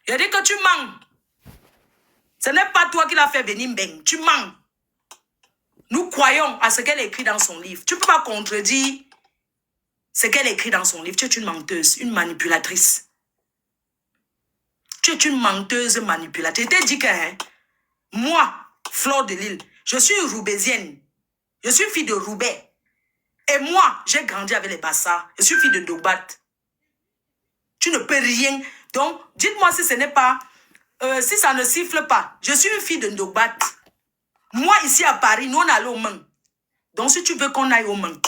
Je dis que tu mens. Ce n'est pas toi qui l'as fait venir Mbeng. Tu mens. Nous croyons à ce qu'elle écrit dans son livre. Tu ne peux pas contredire ce qu'elle écrit dans son livre. Tu es une menteuse, une manipulatrice. Tu es une menteuse manipulatrice. Je t'ai dit que moi, Fleur de Lille, je suis une Roubaisienne. Je suis fille de Roubaix. Et moi, j'ai grandi avec les Bassards. Je suis fille de Dogbat. Tu ne peux rien. Donc, dites-moi si ce n'est pas... si ça ne siffle pas. Je suis une fille de Dogbat. Moi, ici à Paris, nous, on allait au Mans. Donc, si tu veux qu'on aille au Mans,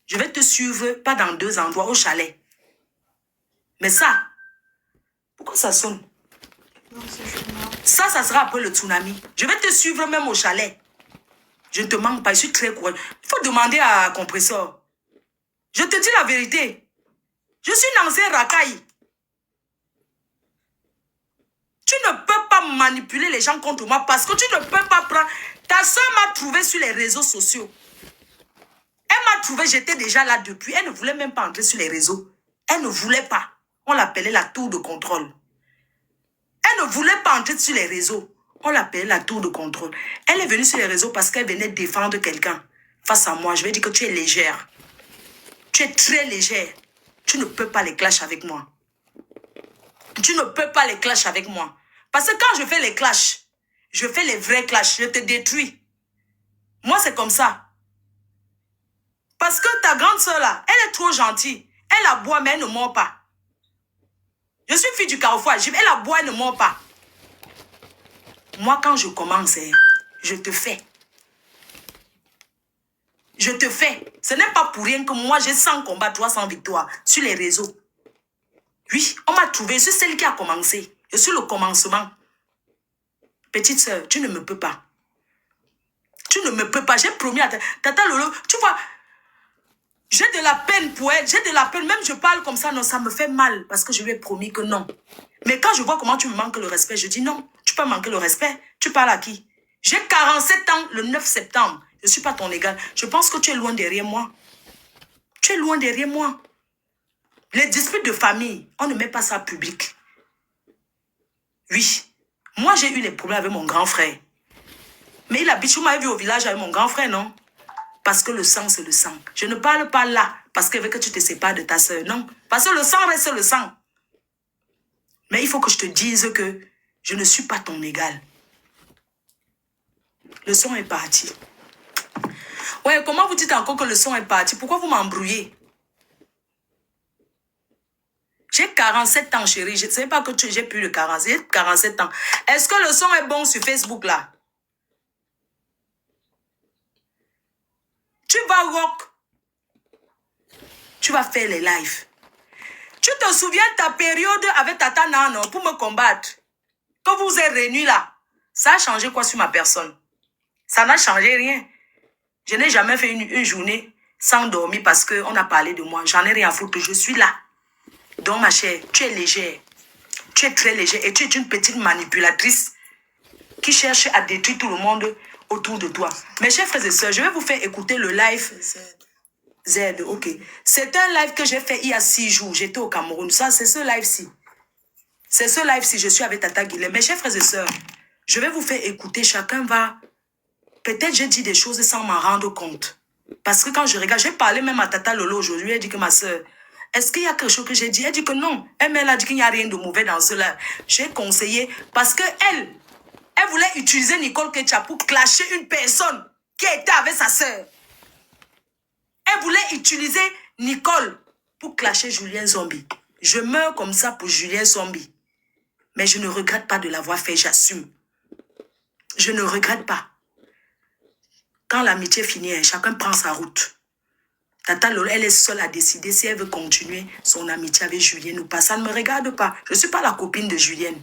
je vais te suivre, pas dans 2 endroits, au chalet. Mais ça, pourquoi ça sonne? Ça sera après le tsunami. Je vais te suivre même au chalet. Je ne te manque pas, je suis très courageux. Il faut demander à Compressor. Je te dis la vérité. Je suis une ancienne racaille. Tu ne peux pas manipuler les gens contre moi parce que tu ne peux pas prendre... Ta soeur m'a trouvé sur les réseaux sociaux. Elle m'a trouvé, j'étais déjà là depuis. Elle ne voulait même pas entrer sur les réseaux. Elle ne voulait pas. On l'appelait la tour de contrôle. Elle ne voulait pas entrer sur les réseaux. On l'appelait la tour de contrôle. Elle est venue sur les réseaux parce qu'elle venait défendre quelqu'un face à moi. Je vais dire que tu es légère. Tu es très légère. Tu ne peux pas les clashs avec moi. Tu ne peux pas les clashs avec moi. Parce que quand je fais les clashs, je fais les vrais clashs. Je te détruis. Moi, c'est comme ça. Parce que ta grande soeur là, elle est trop gentille. Elle aboie, mais elle ne mord pas. Je suis fille du Carrefour. Elle aboie, elle ne mord pas. Moi, quand je commence, je te fais. Je te fais. Ce n'est pas pour rien que moi, j'ai 100 combats, 300 victoires sur les réseaux. Oui, on m'a trouvé. Je suis celle qui a commencé. Je suis le commencement. Petite sœur, tu ne me peux pas. Tu ne me peux pas. J'ai promis à Tata Lolo. Tu vois, j'ai de la peine pour elle. J'ai de la peine. Même je parle comme ça, non, ça me fait mal. Parce que je lui ai promis que non. Mais quand je vois comment tu me manques le respect, je dis non. Tu peux manquer le respect. Tu parles à qui? J'ai 47 ans le 9 septembre. Je ne suis pas ton égal. Je pense que tu es loin derrière moi. Tu es loin derrière moi. Les disputes de famille, on ne met pas ça public. Oui. Moi, j'ai eu les problèmes avec mon grand frère. Mais il habite, vous m'avez vu au village avec mon grand frère, non? Parce que le sang, c'est le sang. Je ne parle pas là parce que tu te sépares de ta soeur. Non. Parce que le sang reste le sang. Mais il faut que je te dise que je ne suis pas ton égal. Le son est parti. Ouais, comment vous dites encore que le son est parti? Pourquoi vous m'embrouillez? J'ai 47 ans, chérie. Je ne sais pas que j'ai plus de 47 ans. Est-ce que le son est bon sur Facebook, là? Tu vas rock. Tu vas faire les lives. Tu te souviens de ta période avec Tata Nano pour me combattre? Quand vous êtes réunis là, ça a changé quoi sur ma personne? Ça n'a changé rien. Je n'ai jamais fait une journée sans dormir parce qu'on a parlé de moi. J'en ai rien à foutre. Je suis là. Donc, ma chère, tu es légère. Tu es très légère et tu es une petite manipulatrice qui cherche à détruire tout le monde autour de toi. Mes chers frères et sœurs, je vais vous faire écouter le live. Z, ok. C'est un live que j'ai fait il y a 6 jours. J'étais au Cameroun. Ça, c'est ce live-ci. C'est ce live-ci. Je suis avec Tata Guilhem. Mes chers frères et sœurs, je vais vous faire écouter. Chacun va... Peut-être j'ai dit des choses sans m'en rendre compte. Parce que quand je regarde, j'ai parlé même à Tata Lolo aujourd'hui. Elle dit que ma sœur, est-ce qu'il y a quelque chose que j'ai dit? Elle dit que non. Elle a dit qu'il n'y a rien de mauvais dans cela. J'ai conseillé parce que elle voulait utiliser Nicole Ketchup pour clasher une personne qui était avec sa sœur. Elle voulait utiliser Nicole pour clasher Julien Zombie. Je meurs comme ça pour Julien Zombie. Mais je ne regrette pas de l'avoir fait, j'assume. Je ne regrette pas. Quand l'amitié finit, chacun prend sa route. Tata Lola, elle est seule à décider si elle veut continuer son amitié avec Julien ou pas. Ça ne me regarde pas. Je ne suis pas la copine de Julien.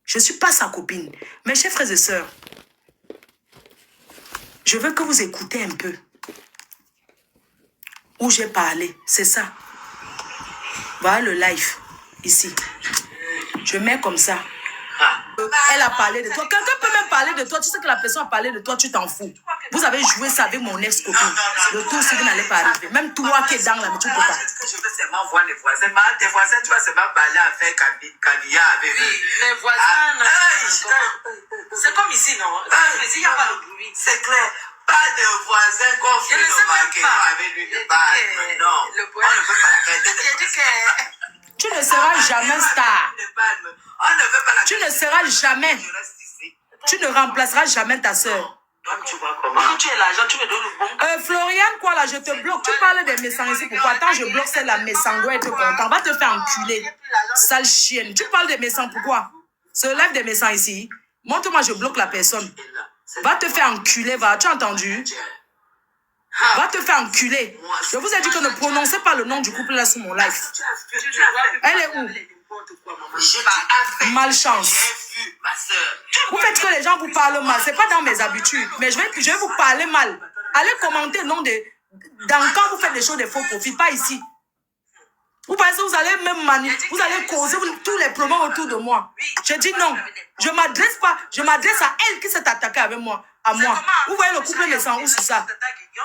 Je ne suis pas sa copine. Mes chers frères et sœurs, je veux que vous écoutez un peu où j'ai parlé. C'est ça. Voilà le live, ici. Je mets comme ça. Elle a parlé de toi. Quelqu'un peut même parler de toi. Tu sais que la personne a parlé de toi, tu t'en fous. Vous avez joué ça avec mon ex-copine. Le tour, si vous n'allez pas arriver. Même toi qui es dans la mais tu ne peux pas. Je veux seulement voir les voisins. Tes voisins, tu vas seulement parler avec Kabila avec eux. Oui, les voisins. C'est comme ici, non? Il n'y a pas de bruit. C'est clair. Pas de voisins qu'on fait le marquement avec lui. Non, on ne peut pas la garder. Tu ne seras jamais star. On ne veut pas la Tu ne seras jamais. Tu ne remplaceras jamais ta soeur. Donc tu vois comment. Quand tu es l'argent, tu me donnes le bon. Floriane, quoi là, je te bloque. Tu parles des messants ici. Pourquoi? Attends, je bloque celle-là. Messant doit être content. Va te faire enculer. Sale chienne. Tu parles des messants. Pourquoi? Se lève des messants ici. Montre-moi, je bloque la personne. Va te faire enculer, va. Tu as entendu? Va te faire enculer. Je vous ai dit que ne prononcez pas le nom du couple là sur mon live. Elle est où? Malchance. Vous faites que les gens vous parlent mal. C'est pas dans mes habitudes. Mais je vais vous parler mal. Allez commenter le nom de... quand vous faites des choses de faux profit. Pas ici. Vous pensez que vous allez même manipuler. Vous allez causer tous les problèmes autour de moi. Je dis non. Je m'adresse pas. Je m'adresse à elle qui s'est attaquée avec moi. À moi. Vous voyez le couple méchant où c'est ça?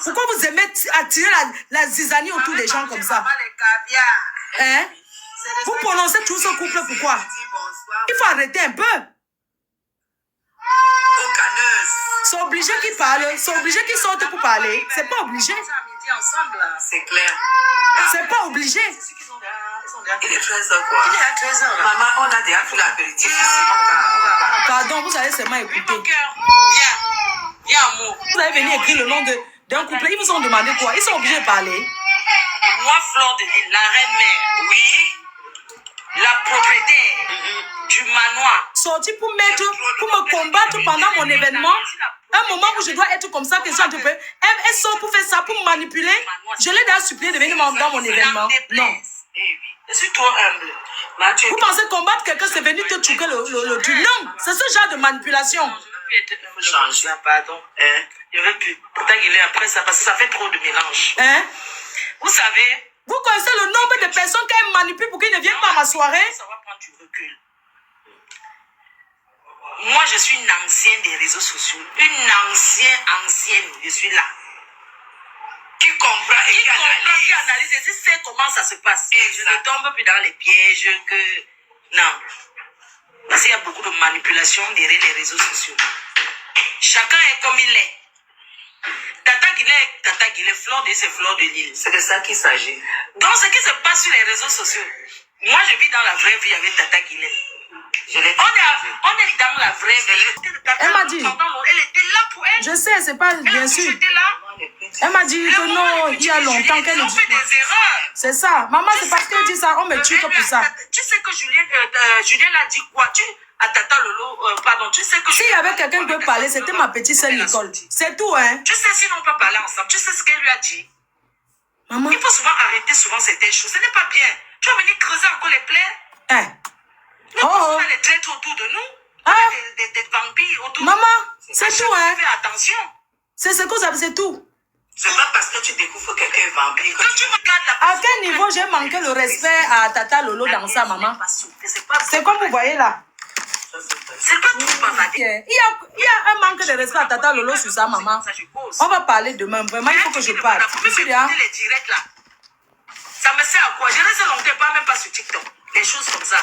Pourquoi vous aimez attirer la zizanie autour des gens comme ça? Hein? Vous prononcez tout ce couple, pourquoi? Il faut arrêter un peu. C'est obligé qu'ils parlent. C'est obligé qu'ils sortent pour parler. C'est pas obligé. C'est clair. C'est pas obligé. Il est 13h quoi? Il est à 13h. Maman, on a déjà fait l'apéritif ici. Pardon, vous allez seulement écouter. Viens. Viens, amour. Vous avez venu écrire le nom d'un couple. Ils vous ont demandé quoi? Ils sont obligés de parler. Moi, Fleur de Lille, la reine-mère. Oui. La propriétaire du manoir. Sorti pour me combattre pendant mon événement. Un moment où je dois être comme ça, que ça te peut. Elle sort pour faire ça, pour me manipuler. Je l'ai déjà supplié de venir dans mon événement. Non. Je suis trop humble. Vous pensez combattre quelqu'un, c'est venu te choquer le truc. Non, c'est ce genre de manipulation. Je ne veux plus être humble. Pardon. Je ne veux plus. Pourtant, il est après ça, parce que ça fait trop de mélange. Hein? Vous savez. Vous connaissez le nombre de personnes qu'elle manipule pour qu'ils ne viennent pas à ma soirée? Ça va prendre du recul. Moi, je suis une ancienne des réseaux sociaux. Une ancienne. Je suis là. Qui comprend et qui analyse. Et qui sait comment ça se passe. Je ne tombe plus dans les pièges que... Non. Parce qu'il y a beaucoup de manipulation derrière les réseaux sociaux. Chacun est comme il est. Tata Guillet, Fleur de c'est Fleur de Lille. C'est de ça qu'il s'agit. Donc, ce qui se passe sur les réseaux sociaux, moi, je vis dans la vraie vie avec Tata Guillet. On est dans la vraie vie. Elle m'a dit. Elle était là pour elle. Je sais, c'est pas bien sûr. Là. Elle m'a dit que non, il y a longtemps qu'elle dit. Fait des erreurs. C'est ça. Maman, c'est parce qu'elle dit ça, on me tue que pour ça. Tu sais que Julien a dit quoi? À Tata Lolo, pardon, tu sais que... S'il y avait quelqu'un qui peut parler, c'était ma petite sœur Nicole. C'est tout, hein. Tu sais, si on peut parler ensemble, tu sais ce qu'elle lui a dit? Maman. Il faut souvent arrêter certaines choses. Ce n'est pas bien. Tu vas venir creuser encore les plaies. Hein. On a les traîtres autour de nous. Des vampires autour de nous. Maman, c'est tout, hein. Fais attention. C'est ce que vous avez, c'est tout. C'est pas parce que tu découvres quelqu'un est vampire que tu regardes la À quel niveau j'ai manqué le respect à Tata Lolo dans ça, maman? C'est comme vous voyez là. C'est pas tout bavardé. Il y a un manque de respect à Tata Lolo sur ça, maman. On va parler demain. Vraiment, il faut que je parle. Je suis là. Ça me sert à quoi? Je reste longtemps, pas même pas sur TikTok. Des choses comme ça.